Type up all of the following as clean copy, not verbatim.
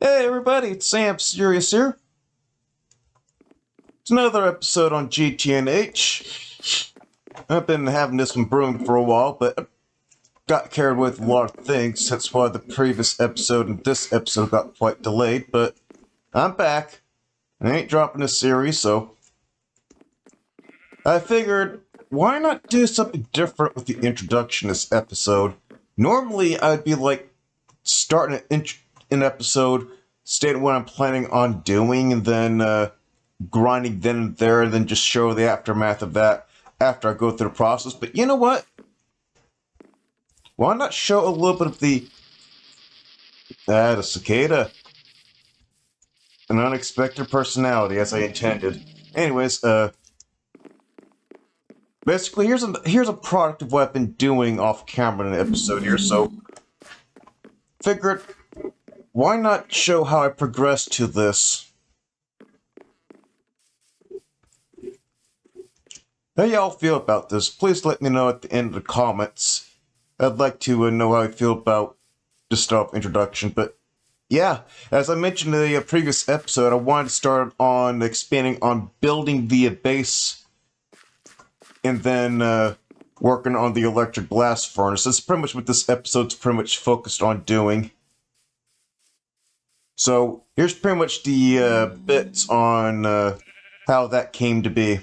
Hey everybody, it's Sam Serious here. It's another episode on GTNH. I've been having this one brewing for a while, but got carried away with a lot of things. That's why the previous episode and this episode got quite delayed, but I'm back. I ain't dropping this series, so I figured, why not do something different with the introduction this episode? Normally, I'd be like, starting an episode, stating what I'm planning on doing, and then grinding then and there, and then just show the aftermath of that after I go through the process. But you know what? Why not show a little bit of the cicada, an unexpected personality, as I intended. Anyways, basically, here's a product of what I've been doing off camera in an episode here. So, figured, why not show how I progressed to this? How y'all feel about this? Please let me know at the end of the comments. I'd like to know how I feel about this stuff introduction, but yeah, as I mentioned in the previous episode, I wanted to start on expanding on building the base and then working on the electric blast furnace. That's pretty much what this episode's pretty much focused on doing. So here's pretty much the bits on how that came to be.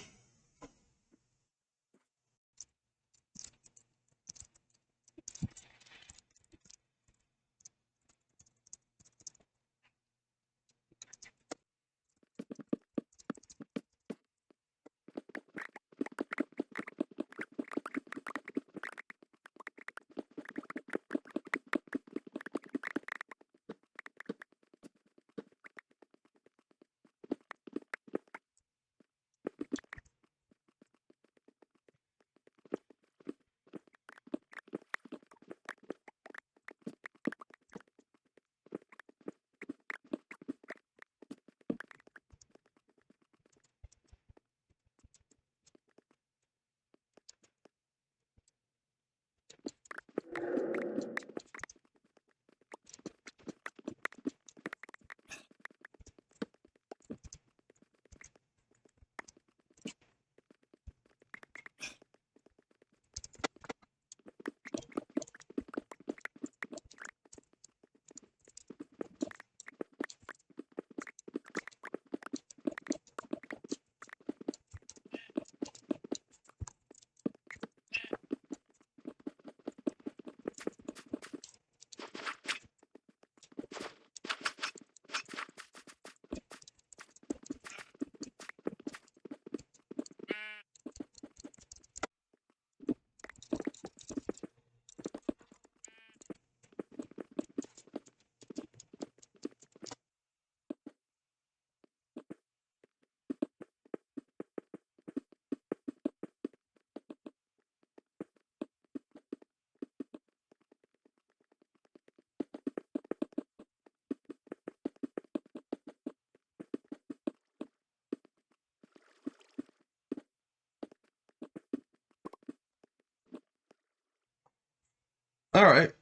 Alright,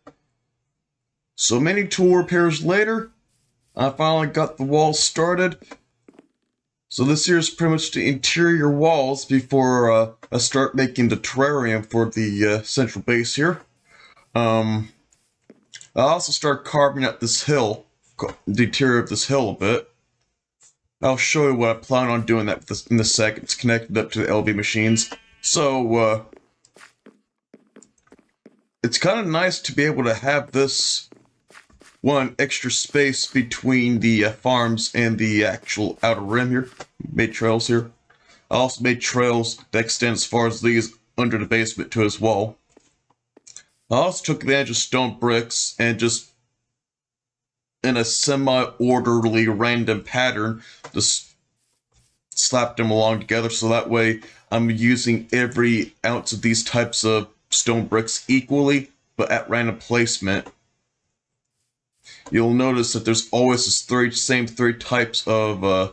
so many tool repairs later, I finally got the walls started. So this here is pretty much the interior walls before I start making the terrarium for the central base here. I also start carving out this hill, the interior of this hill a bit. I'll show you what I plan on doing that in a second. It's connected up to the LV machines. So, it's kind of nice to be able to have this one extra space between the farms and the actual outer rim here. Made trails here. I also made trails that extend as far as these under the basement to his wall. I also took advantage of stone bricks and just in a semi-orderly random pattern just slapped them along together, so that way I'm using every ounce of these types of stone bricks equally, but at random placement. You'll notice that there's always this same three types of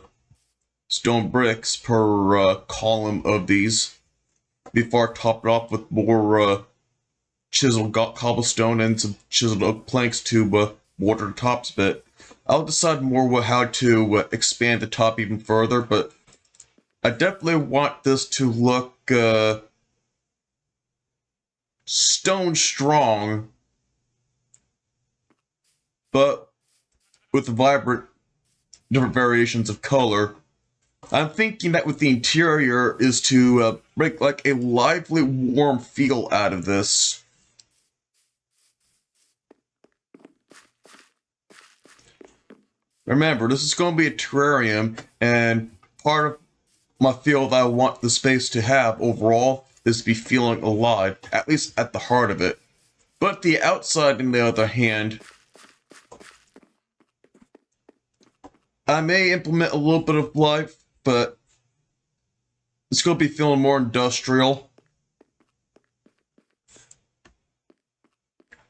stone bricks per column of these, before I top it off with more chiseled cobblestone and some chiseled oak planks to water the tops a bit. I'll decide more how to expand the top even further, but I definitely want this to look stone strong, but with vibrant different variations of color. I'm thinking that with the interior is to make like a lively, warm feel out of this. Remember, this is going to be a terrarium, and part of my feel that I want the space to have overall is to be feeling alive, at least at the heart of it. But the outside, on the other hand, I may implement a little bit of life, but it's going to be feeling more industrial.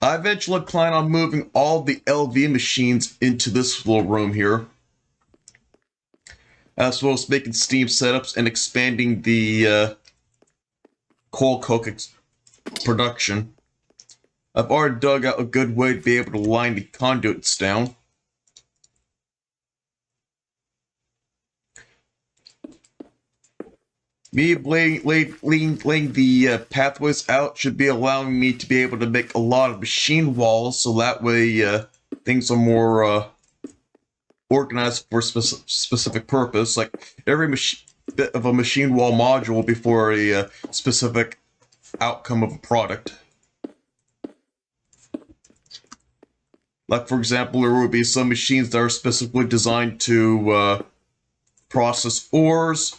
I eventually plan on moving all the LV machines into this little room here, as well as making steam setups and expanding the coal coke production. I've already dug out a good way to be able to line the conduits down. Me laying the pathways out should be allowing me to be able to make a lot of machine walls, so that way things are more organized for specific purpose. Like every bit of a machine wall module will be for a specific outcome of a product. Like for example, there will be some machines that are specifically designed to process ores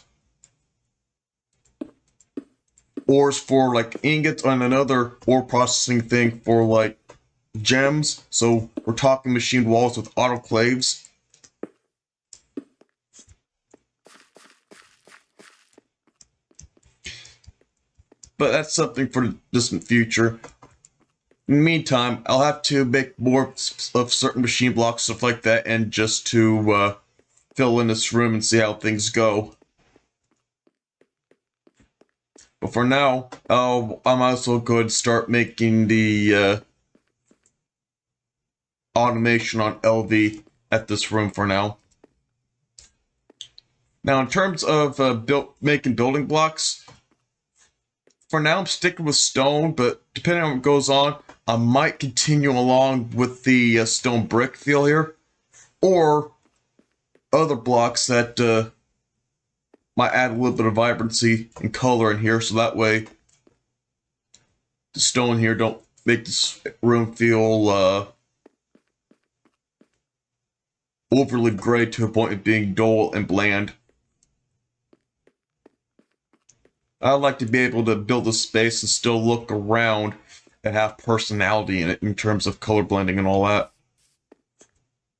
for like ingots, and another ore processing thing for like gems. So we're talking machine walls with autoclaves. But that's something for the distant future. In the meantime, I'll have to make more of certain machine blocks, stuff like that, and just to fill in this room and see how things go. But for now, I might as well go ahead and start making the automation on LV at this room for now. Now, in terms of making building blocks, for now I'm sticking with stone, but depending on what goes on, I might continue along with the stone brick feel here, or other blocks that might add a little bit of vibrancy and color in here, so that way the stone here don't make this room feel overly gray to a point of being dull and bland. I like to be able to build a space and still look around and have personality in it in terms of color blending and all that.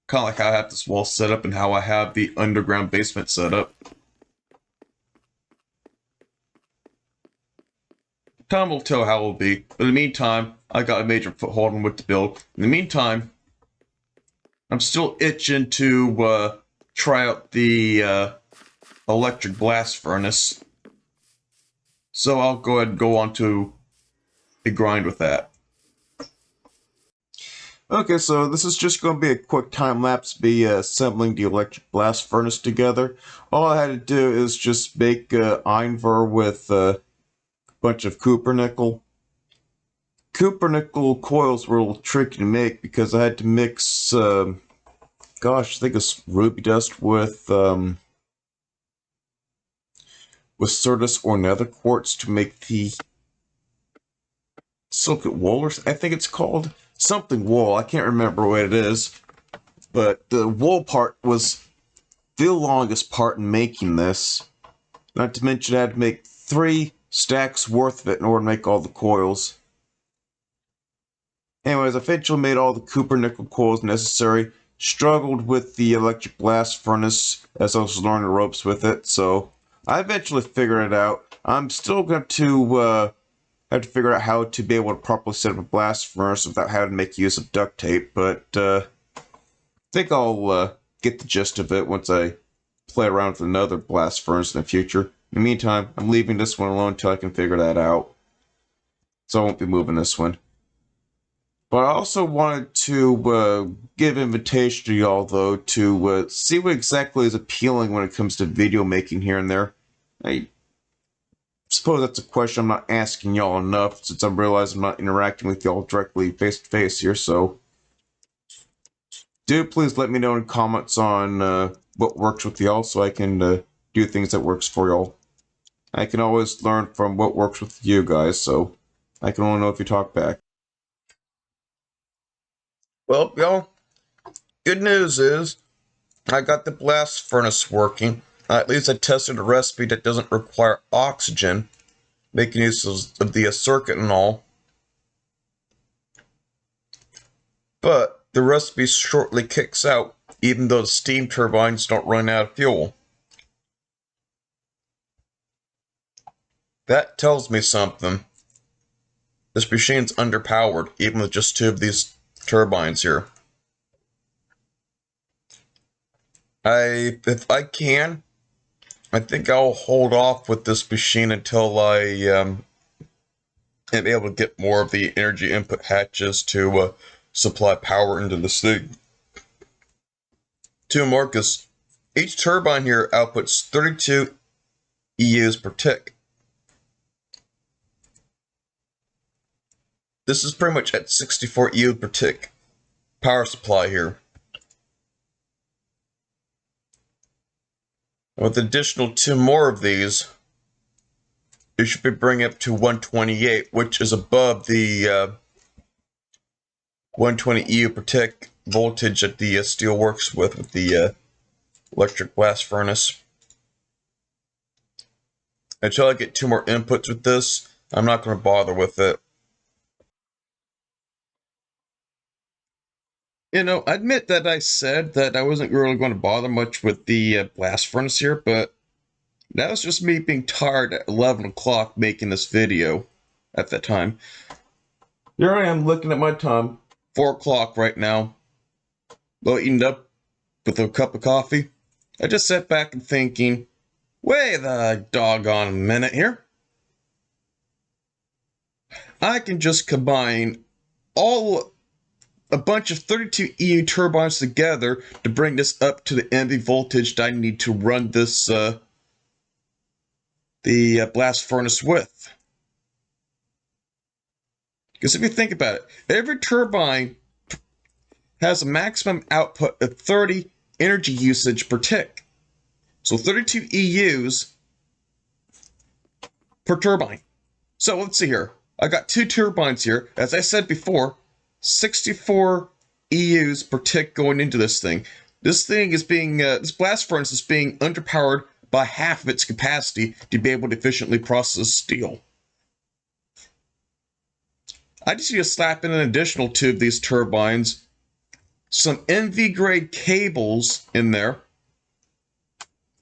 Kind of like how I have this wall set up and how I have the underground basement set up. Time will tell how it will be, but in the meantime, I got a major foothold on what to build. In the meantime, I'm still itching to try out the electric blast furnace. So I'll go ahead and go on to a grind with that. Okay, so this is just going to be a quick time lapse, be assembling the electric blast furnace together. All I had to do is just make Einver with bunch of Cupronickel. Cupronickel coils were a little tricky to make because I had to mix, gosh, I think it's ruby dust with Certus or nether quartz to make the silicate wool, or I think it's called something wool. I can't remember what it is, but the wool part was the longest part in making this. Not to mention I had to make 3 stacks worth of it in order to make all the coils. Anyways, I eventually made all the Cupronickel coils necessary. Struggled with the electric blast furnace as I was learning the ropes with it, so I eventually figured it out. I'm still going to have to figure out how to be able to properly set up a blast furnace without having to make use of duct tape, but I think I'll get the gist of it once I play around with another blast furnace in the future. In the meantime, I'm leaving this one alone until I can figure that out. So I won't be moving this one. But I also wanted to give invitation to y'all, though, to see what exactly is appealing when it comes to video making here and there. I suppose that's a question I'm not asking y'all enough, since I realize I'm not interacting with y'all directly face-to-face here, so do please let me know in comments on what works with y'all, so I can do things that works for y'all. I can always learn from what works with you guys, so I can only know if you talk back. Well, y'all, good news is I got the blast furnace working. At least I tested a recipe that doesn't require oxygen, making use of the circuit and all. But the recipe shortly kicks out, even though the steam turbines don't run out of fuel. That tells me something. This machine's underpowered, even with just 2 of these turbines here. If I can, I think I'll hold off with this machine until I am able to get more of the energy input hatches to supply power into the thing. 2 more, because each turbine here outputs 32 EUs per tick. This is pretty much at 64 EU per tick power supply here. With additional 2 more of these, it should be bringing up to 128, which is above the 120 EU per tick voltage that the steel works with the electric blast furnace. Until I get 2 more inputs with this, I'm not going to bother with it. You know, I admit that I said that I wasn't really going to bother much with the blast furnace here, but that was just me being tired at 11 o'clock making this video at that time. Here I am looking at my time, 4 o'clock right now, eating up with a cup of coffee. I just sat back and thinking, wait the doggone minute here. I can just combine a bunch of 32 EU turbines together to bring this up to the NV voltage that I need to run this the blast furnace with. Because if you think about it, every turbine has a maximum output of 30 energy usage per tick. So 32 EUs per turbine. So let's see here. I got 2 turbines here. As I said before, 64 EUs per tick going into this thing. This thing is being, this blast furnace is being underpowered by half of its capacity to be able to efficiently process steel. I just need to slap in an additional 2 of these turbines, some NV grade cables in there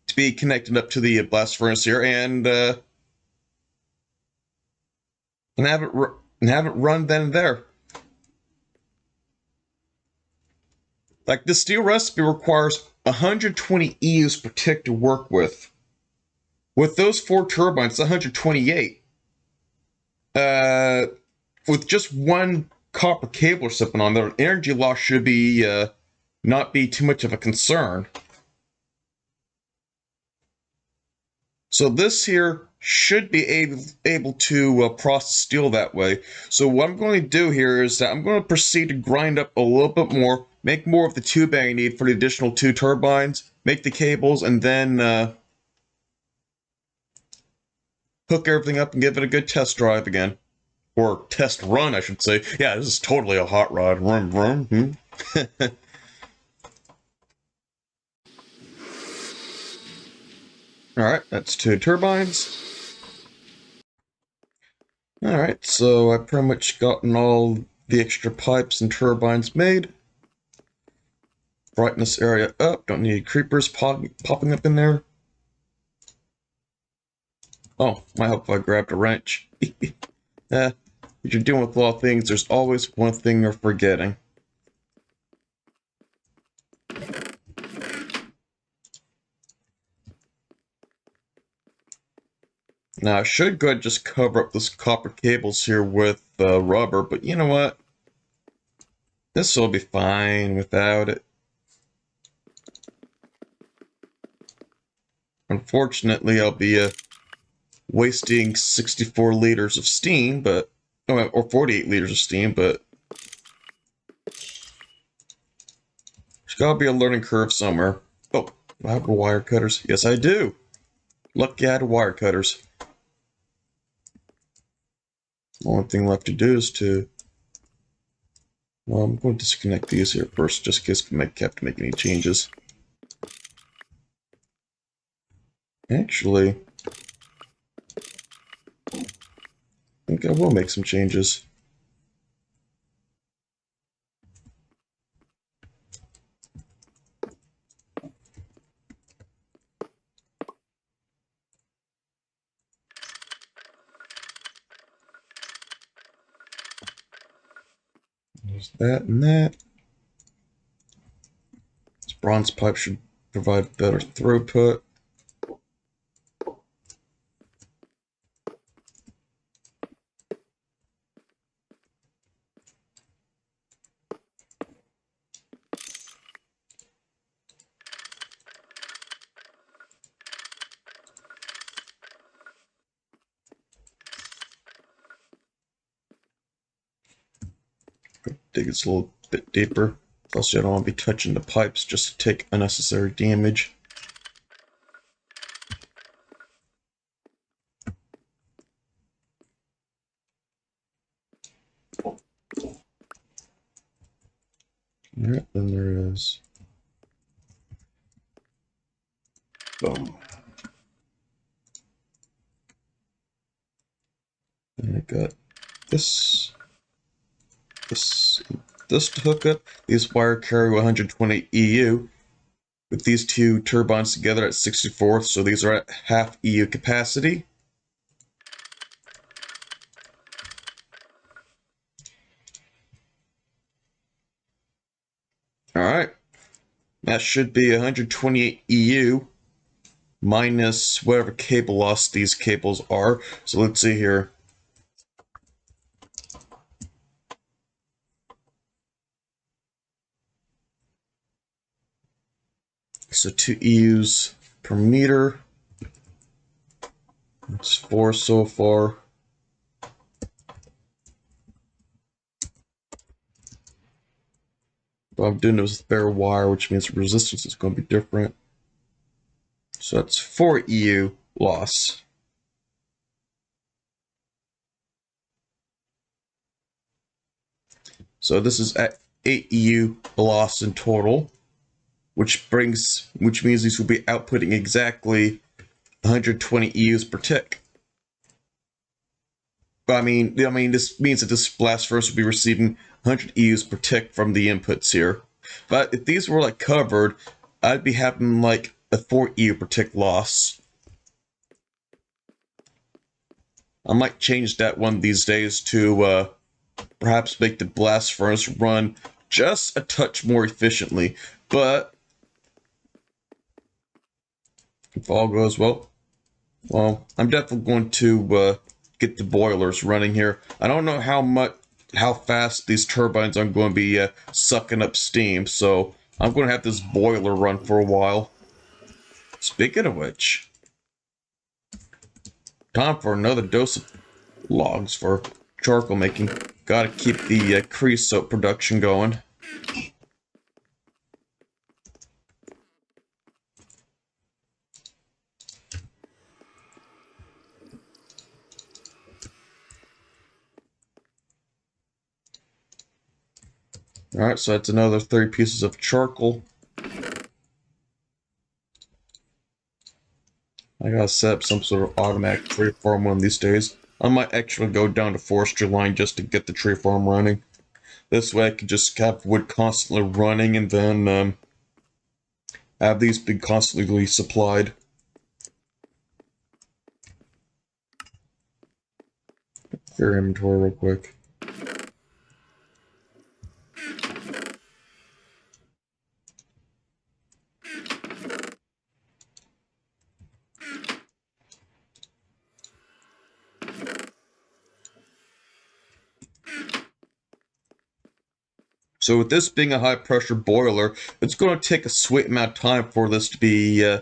to be connected up to the blast furnace here, and have it run then and there. Like, the steel recipe requires 120 EUs per tick to work with. With those 4 turbines, 128. With just 1 copper cable slipping on there, energy loss should be not be too much of a concern. So this here should be able to process steel that way. So what I'm going to do here is that I'm going to proceed to grind up a little bit more, make more of the tubing I need for the additional 2 turbines, make the cables, and then hook everything up and give it a good test drive again. Or test run, I should say. Yeah, this is totally a hot rod. Vroom, vroom. Alright, that's 2 turbines. Alright, so I've pretty much gotten all the extra pipes and turbines made. Brighten this area up. Don't need creepers popping up in there. Oh, might help if I grabbed a wrench. If you're dealing with a lot of things, there's always one thing you're forgetting. Now, I should go ahead and just cover up this copper cables here with rubber, but you know what? This will be fine without it. Unfortunately, I'll be wasting 64 liters of steam, but or 48 liters of steam, but there's gotta be a learning curve somewhere. Oh, do I have wire cutters? Yes, I do. Lucky I had wire cutters. The only thing left to do is to... Well, I'm going to disconnect these here first, just in case I have to make any changes. Actually, I think I will make some changes. There's that and that. This bronze pipe should provide better throughput. Dig this a little bit deeper. Plus, I don't want to be touching the pipes just to take unnecessary damage. Alright, then there is. Boom. And I got this to hook up. These wire carry 120 EU. With these two turbines together at 64th, so these are at half EU capacity. Alright, that should be 128 EU minus whatever cable loss these cables are. So let's see here. So 2 EUs per meter. That's 4 so far. But I'm doing it with bare wire, which means the resistance is going to be different. So that's 4 EU loss. So this is at 8 EU loss in total, which means these will be outputting exactly 120 EUs per tick. But I mean, this means that this blast furnace will be receiving 100 EUs per tick from the inputs here. But if these were like covered, I'd be having like a 4 EU per tick loss. I might change that one of these days to perhaps make the blast furnace run just a touch more efficiently. But if all goes well, I'm definitely going to get the boilers running here. I don't know how fast these turbines are going to be sucking up steam, so I'm going to have this boiler run for a while. Speaking of which, time for another dose of logs for charcoal making. Gotta keep the creosote production going. Alright, so that's another 30 pieces of charcoal. I gotta set up some sort of automatic tree farm one of these days. I might actually go down to forestry line just to get the tree farm running. This way I can just have wood constantly running and then have these be constantly supplied. Clear inventory real quick. So with this being a high pressure boiler, it's going to take a sweet amount of time for this to be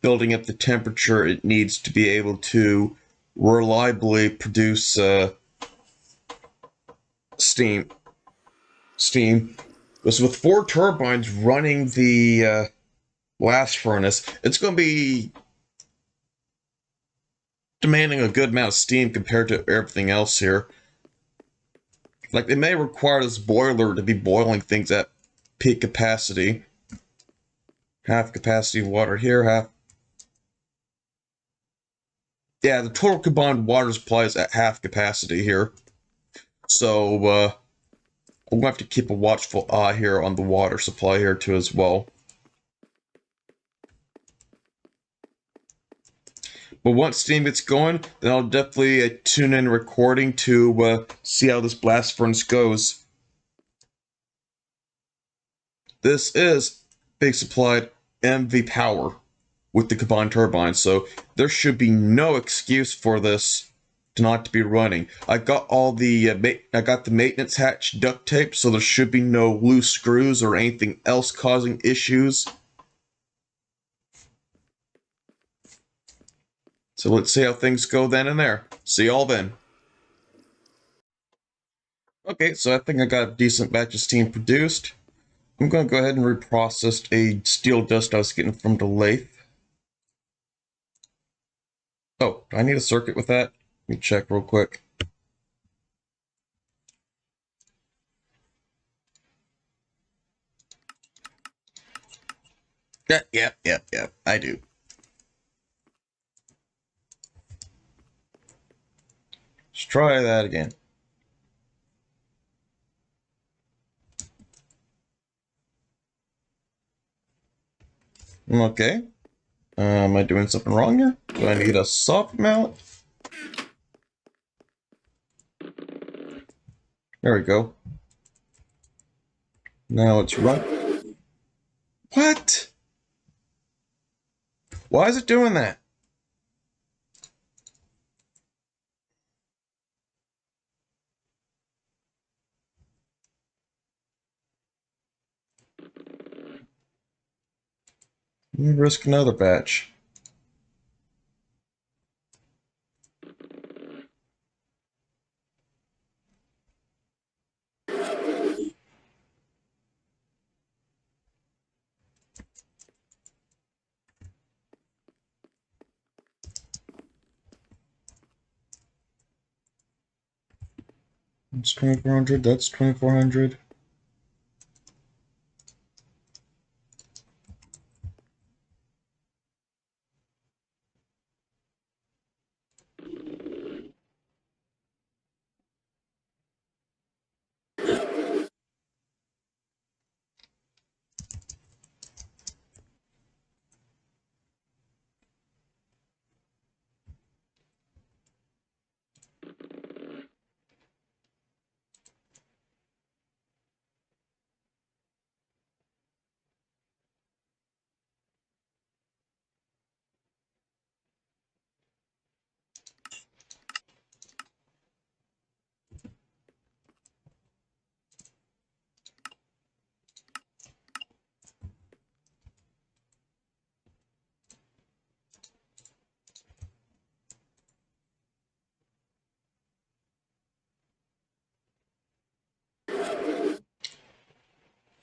building up the temperature it needs to be able to reliably produce steam. Because with 4 turbines running the blast furnace, it's going to be demanding a good amount of steam compared to everything else here. Like, it may require this boiler to be boiling things at peak capacity. Half capacity water here, half... Yeah, the total combined water supply is at half capacity here. So, I'm going to have to keep a watchful eye here on the water supply here too as well. But once steam gets going, then I'll definitely tune in recording to see how this blast furnace goes. This is big supplied MV power with the combined turbines, so there should be no excuse for this to not be running. I got all the I got the maintenance hatch duct tape, so there should be no loose screws or anything else causing issues. So let's see how things go then and there. See y'all then. Okay, so I think I got a decent batch of steam produced. I'm going to go ahead and reprocess a steel dust I was getting from the lathe. Oh, do I need a circuit with that? Let me check real quick. Yeah, I do. Let's try that again. Okay. Am I doing something wrong here? Do I need a soft mount? There we go. Now it's run. What? Why is it doing that? Let me risk another batch. That's 2400, that's 2400.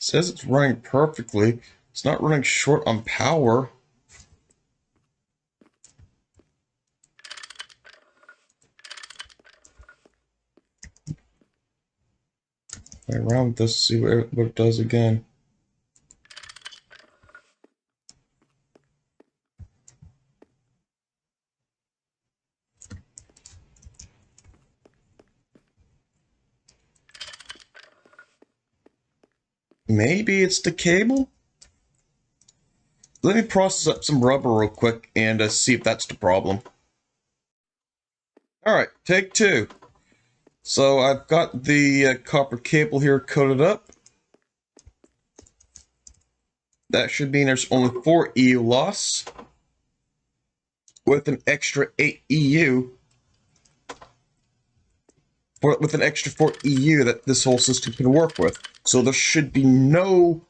It says it's running perfectly. It's not running short on power. I round this, see what it does again. Maybe it's the cable? Let me process up some rubber real quick and see if that's the problem. Alright, take 2. So I've got the copper cable here coated up. That should mean there's only 4 EU loss, with an extra 8 EU, with an extra 4 EU that this whole system can work with. So there should be no...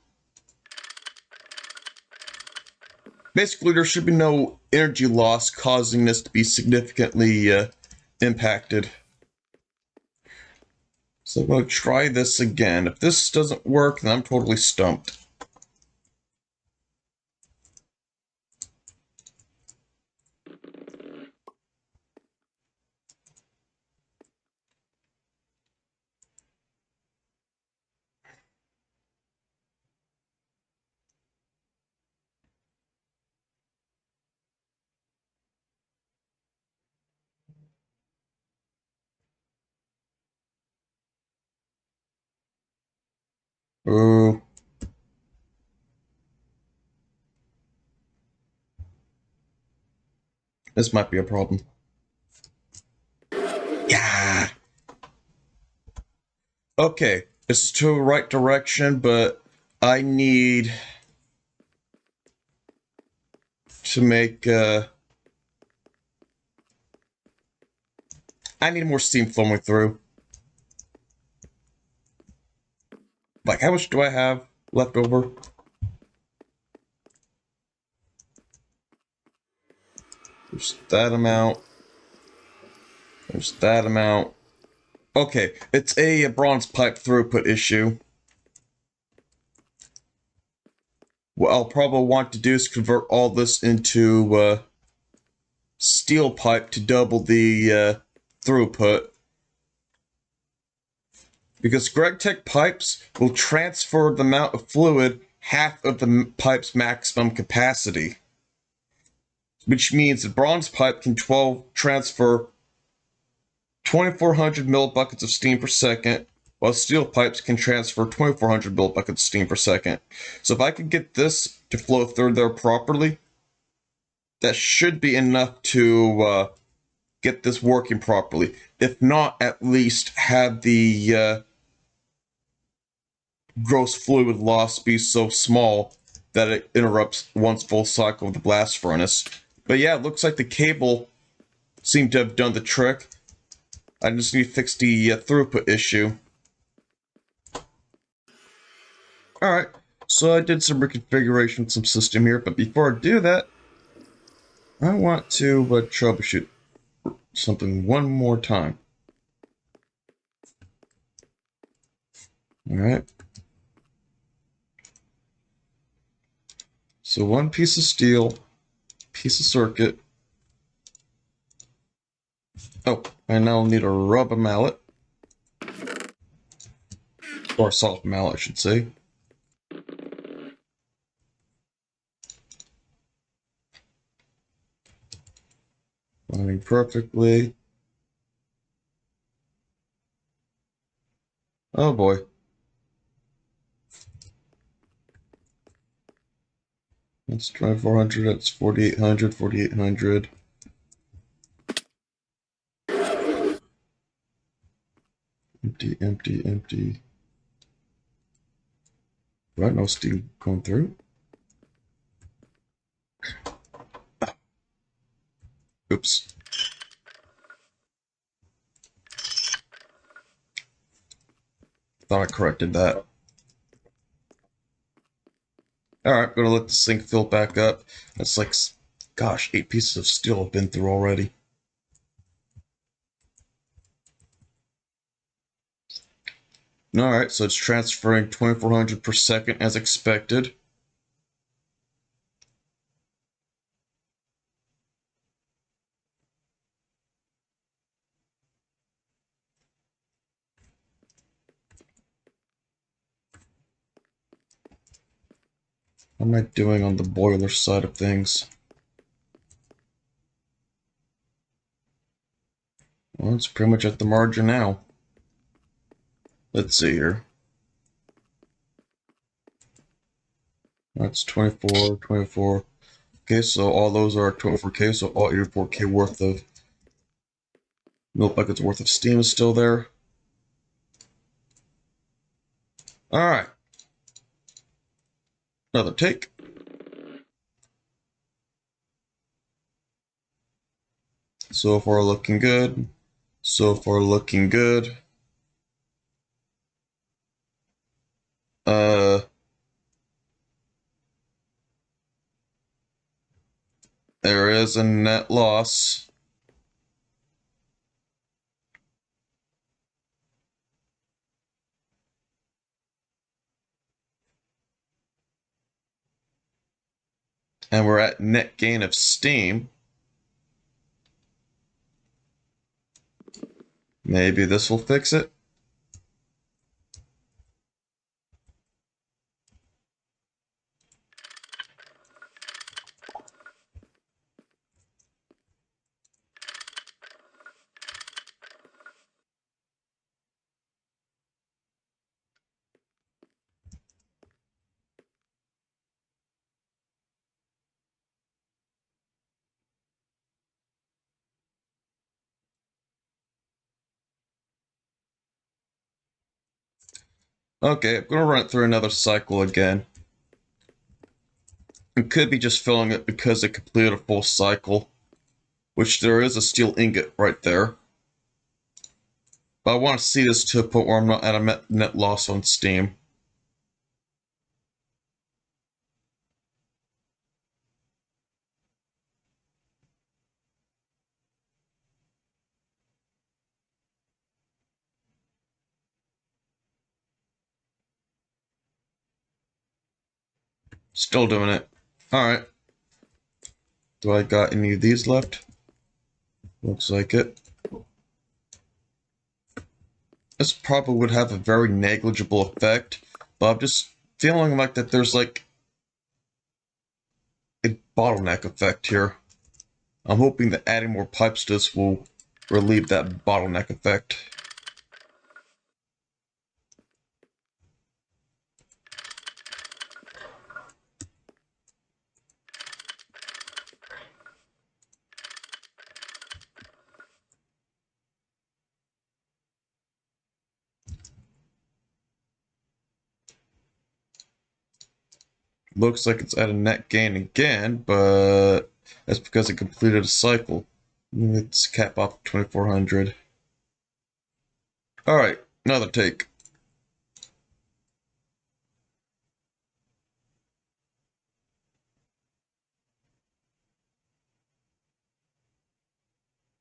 Basically, there should be no energy loss causing this to be significantly impacted. So I'm going to try this again. If this doesn't work, then I'm totally stumped. Oh. This might be a problem. Yeah. Okay, this is to the right direction, but I need to make, I need more steam flowing through. Like, how much do I have left over? There's that amount. There's that amount. Okay, it's a bronze pipe throughput issue. What I'll probably want to do is convert all this into steel pipe to double the throughput. Because GregTech pipes will transfer the amount of fluid half of the pipe's maximum capacity. Which means the bronze pipe can transfer 2,400 millibuckets of steam per second, while steel pipes can transfer 2,400 millibuckets of steam per second. So if I can get this to flow through there properly, that should be enough to get this working properly. If not, at least have the gross fluid loss be so small that it interrupts one's full cycle of the blast furnace. But yeah, it looks like the cable seemed to have done the trick. I just need to fix the throughput issue. Alright, so I did some reconfiguration of some system here, but before I do that, I want to troubleshoot something one more time. Alright. So one piece of steel, piece of circuit. Oh, I now need a rubber mallet. Or a soft mallet, I should say. Lining perfectly. Oh boy. That's 2,400, that's 4,800, 4,800. Empty, empty, empty. Right, no steam going through. Oops. Thought I corrected that. Alright, gonna let the sink fill back up. That's like, gosh, 8 pieces of steel have been through already. Alright, so it's transferring 2,400 per second as expected. What am I doing on the boiler side of things? Well, it's pretty much at the margin now. Let's see here. That's 24, 24. Okay, so all those are 24K, so all 84K worth of milk buckets worth of steam is still there. Alright. Another take. So far looking good. So far looking good. There is a net loss. And we're at net gain of steam. Maybe this will fix it. Okay, I'm going to run it through another cycle again. It could be just filling it because it completed a full cycle, which there is a steel ingot right there. But I want to see this to a point where I'm not at a net loss on steam. Still doing it. Alright. Do I got any of these left? Looks like it. This probably would have a very negligible effect, but I'm just feeling like that there's like a bottleneck effect here. I'm hoping that adding more pipes to this will relieve that bottleneck effect. Looks like it's at a net gain again, but that's because it completed a cycle. Let's cap off 2400. Alright, another take.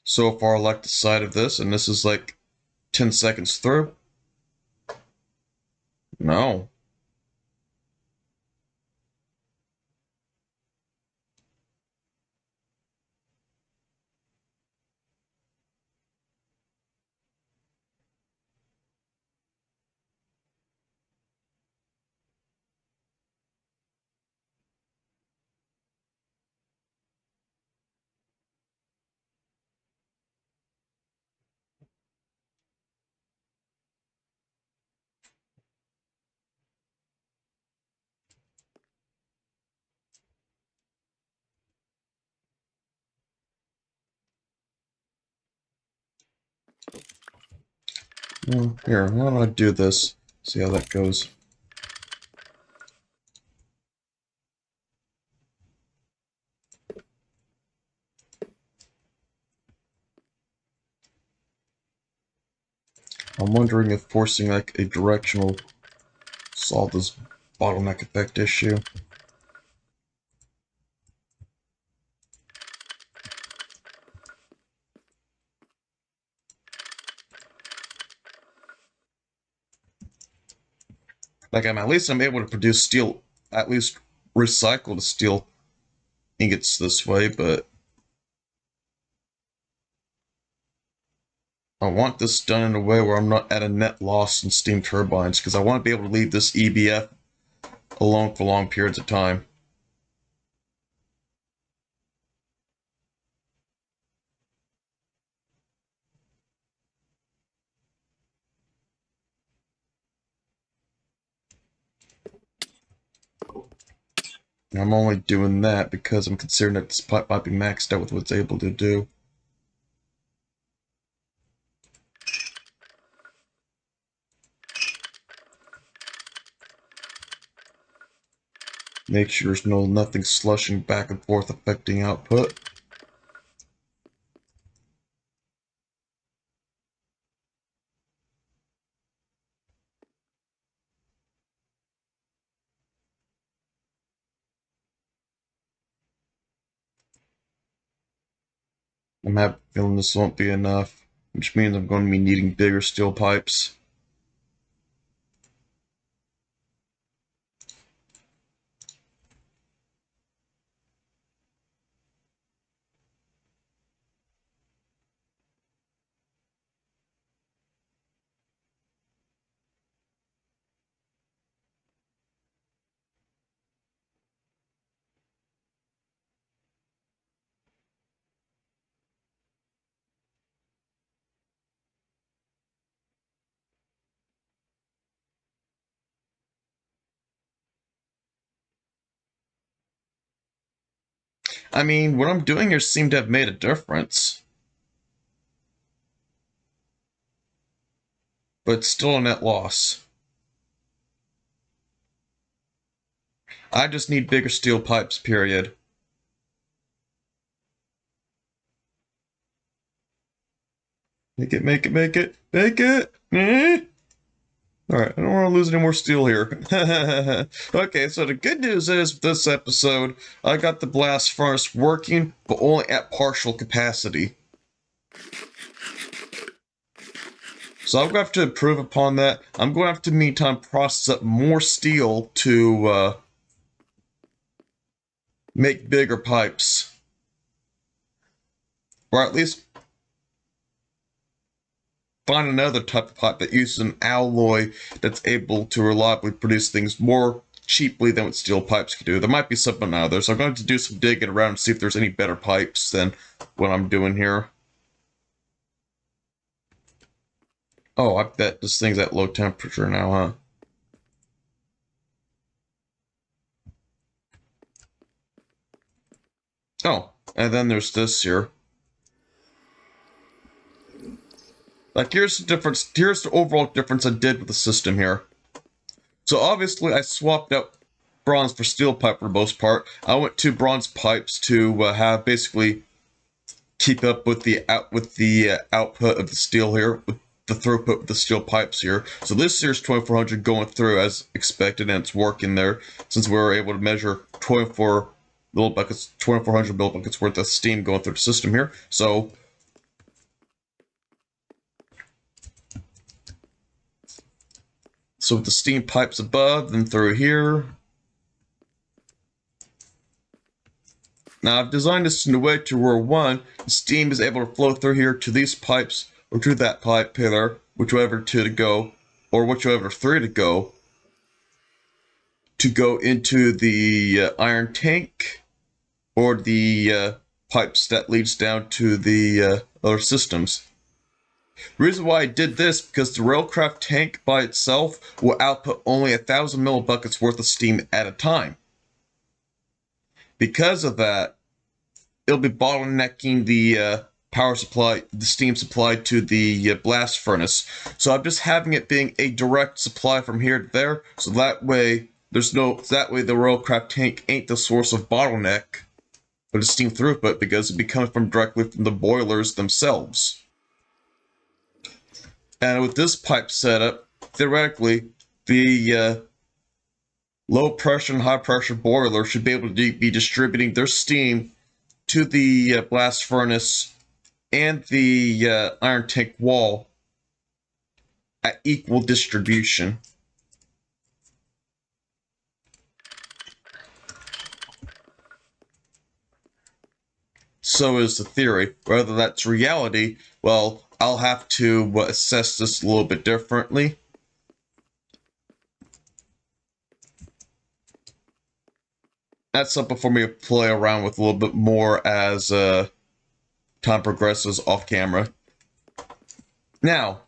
So far I like the side of this, and this is like 10 seconds through. No. Well, here, why don't I do this? See how that goes. I'm wondering if forcing like a directional solve this bottleneck effect issue. Like at least I'm able to produce steel, at least recycle the steel ingots this way, but I want this done in a way where I'm not at a net loss in steam turbines, because I want to be able to leave this EBF alone for long periods of time. And I'm only doing that because I'm considering that this pipe might be maxed out with what it's able to do. Make sure there's nothing slushing back and forth affecting output. I'm having a feeling this won't be enough, which means I'm going to be needing bigger steel pipes. I mean, what I'm doing here seemed to have made a difference. But it's still a net loss. I just need bigger steel pipes, period. Make it, make it, make it, make it! Alright, I don't want to lose any more steel here. Okay, so the good news is with this episode, I got the blast furnace working, but only at partial capacity. So I'm going to have to improve upon that. I'm going to have to, meantime, process up more steel to make bigger pipes. Or at least find another type of pipe that uses an alloy that's able to reliably produce things more cheaply than what steel pipes can do. There might be something out there, so I'm going to do some digging around and see if there's any better pipes than what I'm doing here. Oh, I bet this thing's at low temperature now, huh? Oh, and then there's this here. Like, here's the difference. Here's the overall difference I did with the system here. So obviously, I swapped out bronze for steel pipe for the most part. I went to bronze pipes to have basically keep up with the output of the steel here, with the throughput of the steel pipes here. So this here's 2400 going through as expected, and it's working there since we were able to measure 24 millibuckets, 2400 millibuckets worth of steam going through the system here. So with the steam pipes above, then through here. Now I've designed this in a way to where one, the steam is able to flow through here to these pipes, or to that pipe pillar, whichever two to go, or whichever three to go into the iron tank, or the pipes that leads down to the other systems. The reason why I did this because the railcraft tank by itself will output only 1,000 millibuckets worth of steam at a time. Because of that, it'll be bottlenecking the power supply, the steam supply to the blast furnace. So I'm just having it being a direct supply from here to there, so that way the railcraft tank ain't the source of bottleneck for the steam throughput because it be coming from directly from the boilers themselves. And with this pipe setup, theoretically, the low pressure and high pressure boiler should be able to be distributing their steam to the blast furnace and the iron tank wall at equal distribution. So is the theory. Whether that's reality, well, I'll have to assess this a little bit differently. That's something for me to play around with a little bit more as time progresses off camera. Now,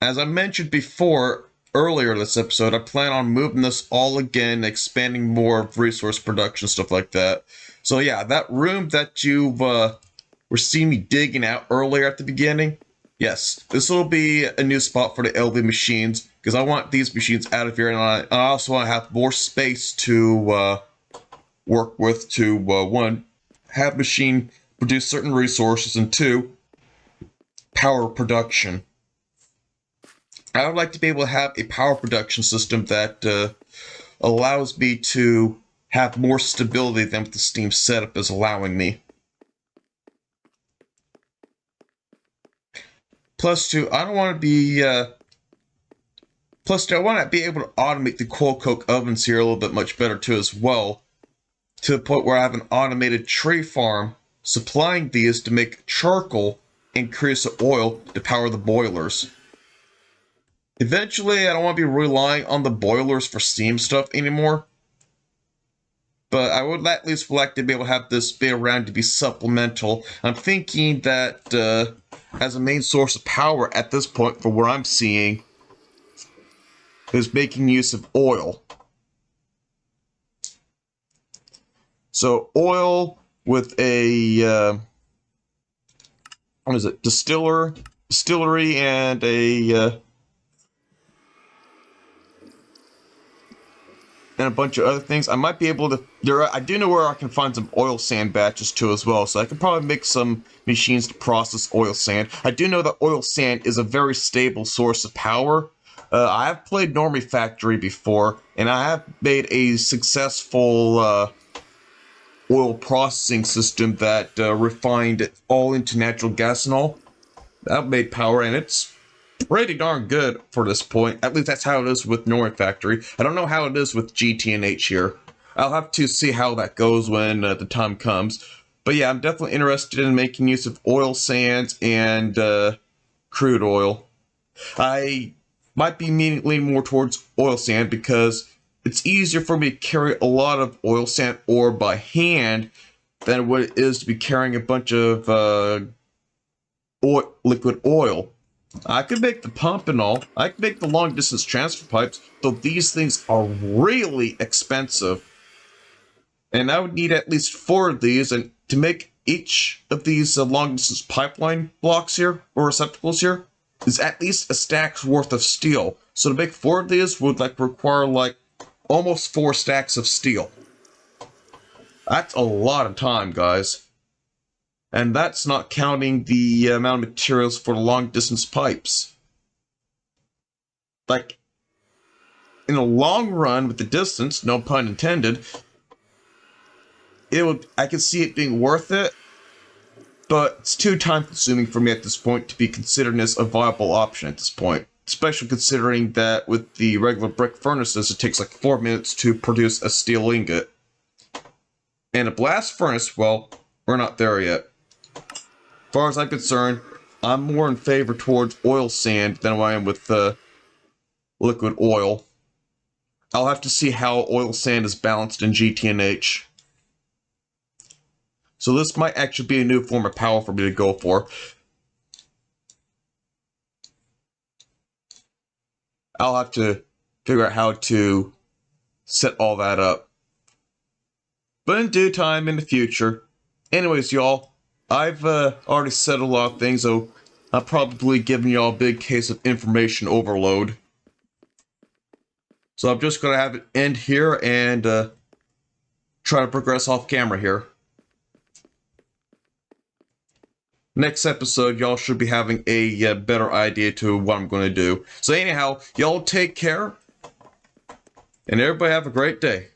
as I mentioned before, earlier this episode, I plan on moving this all again, expanding more resource production, stuff like that. So yeah, that room that you were seeing me digging out earlier at the beginning, yes, this will be a new spot for the LV machines, because I want these machines out of here, and I also want to have more space to work with to, one, have machine produce certain resources, and two, power production. I would like to be able to have a power production system that allows me to have more stability than what the Steam setup is allowing me. Plus two, I don't want to be, plus two, I want to be able to automate the coil coke ovens here a little bit much better too as well. To the point where I have an automated tree farm supplying these to make charcoal and increase the oil to power the boilers. Eventually, I don't want to be relying on the boilers for steam stuff anymore. But I would at least like to be able to have this be around to be supplemental. I'm thinking that as a main source of power at this point, for where I'm seeing, is making use of oil. So oil with a what is it? Distillery, and a bunch of other things. I might be able to. I do know where I can find some oil sand batches too as well. So I can probably make some machines to process oil sand. I do know that oil sand is a very stable source of power. I have played Normie Factory before, and I have made a successful oil processing system that refined it all into natural gas and all. That made power, and it's pretty darn good for this point. At least that's how it is with Normie Factory. I don't know how it is with GTNH here. I'll have to see how that goes when the time comes. But yeah, I'm definitely interested in making use of oil sands and crude oil. I might be leaning more towards oil sand because it's easier for me to carry a lot of oil sand ore by hand than what it is to be carrying a bunch of liquid oil. I could make the pump and all. I could make the long distance transfer pipes, though these things are really expensive. And I would need at least 4 of these, and to make each of these long distance pipeline blocks here, or receptacles here, is at least a stack's worth of steel. So to make 4 of these would require almost 4 stacks of steel. That's a lot of time, guys. And that's not counting the amount of materials for the long distance pipes. In the long run with the distance, no pun intended, I could see it being worth it, but it's too time consuming for me at this point to be considered as a viable option at this point. Especially considering that with the regular brick furnaces, it takes 4 minutes to produce a steel ingot. And a blast furnace, well, we're not there yet. As far as I'm concerned, I'm more in favor towards oil sand than I am with liquid oil. I'll have to see how oil sand is balanced in GTNH. So this might actually be a new form of power for me to go for. I'll have to figure out how to set all that up. But in due time in the future. Anyways, y'all, I've already said a lot of things, so I'm probably giving y'all a big case of information overload. So I'm just going to have it end here and try to progress off camera here. Next episode, y'all should be having a better idea to what I'm going to do. So anyhow, y'all take care, and everybody have a great day.